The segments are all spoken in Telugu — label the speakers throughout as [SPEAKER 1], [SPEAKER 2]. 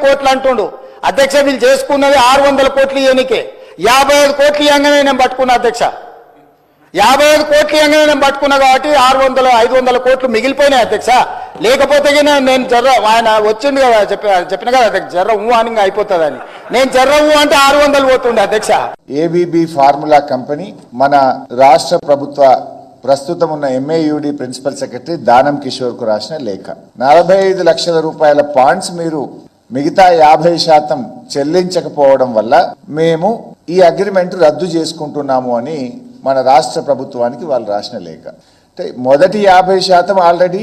[SPEAKER 1] కోట్లు అంటుండు అధ్యక్ష. వీళ్ళు చేసుకున్నది 600 కోట్లు ఇవ్వనికే. 55 కోట్లు ఇవ్వగానే నేను పట్టుకున్నా అధ్యక్ష. 55 కోట్లు ఇవ్వగానే నేను పట్టుకున్నా కాబట్టి 500 కోట్లు మిగిలిపోయినాయి అధ్యక్ష. లేకపోతే నేను జర్ర ఆయన వచ్చింది కదా చెప్పిన కదా అధ్యక్ష, జర్ర అని అయిపోతుందని. నేను జర్ర అంటే 600 పోతుండే అధ్యక్ష.
[SPEAKER 2] ఏబీబీ ఫార్ములా కంపెనీ మన రాష్ట్ర ప్రభుత్వ ప్రస్తుతం ఉన్న ఎంఏయుడి ప్రిన్సిపల్ సెక్రటరీ దానం కిషోర్ కు రాసిన లేఖ. 45 లక్షల రూపాయల పాండ్స్ మీరు మిగతా 50% చెల్లించకపోవడం వల్ల మేము ఈ అగ్రిమెంట్ రద్దు చేసుకుంటున్నాము అని మన రాష్ట్ర ప్రభుత్వానికి వాళ్ళు రాసిన లేఖ. అంటే మొదటి 50% ఆల్రెడీ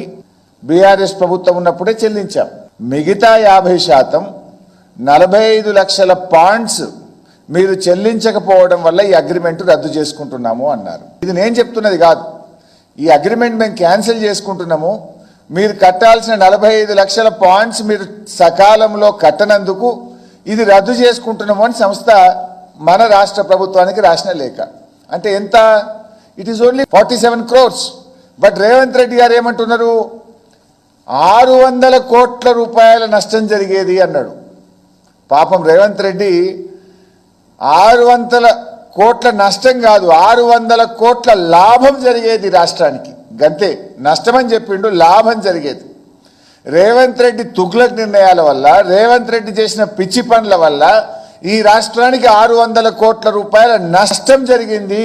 [SPEAKER 2] బీఆర్ఎస్ ప్రభుత్వం ఉన్నప్పుడే చెల్లించాం. మిగతా 50% 45 లక్షల పాండ్స్ మీరు చెల్లించకపోవడం వల్ల ఈ అగ్రిమెంట్ రద్దు చేసుకుంటున్నాము అన్నారు. ఇది నేను చెప్తున్నది కాదు. ఈ అగ్రిమెంట్ మేము క్యాన్సిల్ చేసుకుంటున్నాము, మీరు కట్టాల్సిన 45 లక్షల పాండ్స్ మీరు సకాలంలో కట్టనందుకు ఇది రద్దు చేసుకుంటున్నాము అని సంస్థ మన రాష్ట్ర ప్రభుత్వానికి రాసిన లేఖ. అంటే ఎంత? It is only 47 crores. But Revanth Reddy గారు ఏమంటున్నారు? 600 కోట్ల రూపాయల నష్టం జరిగేది అన్నాడు. పాపం రేవంత్ రెడ్డి 600 కోట్ల నష్టం కాదు, 600 కోట్ల లాభం జరిగేది రాష్ట్రానికి. గంతే, నష్టమని చెప్పిండు, లాభం జరిగేది. రేవంత్ రెడ్డి తుగ్లక్ నిర్ణయాల వల్ల, రేవంత్ రెడ్డి చేసిన పిచ్చి పనుల వల్ల ఈ రాష్ట్రానికి 600 కోట్ల రూపాయల నష్టం జరిగింది.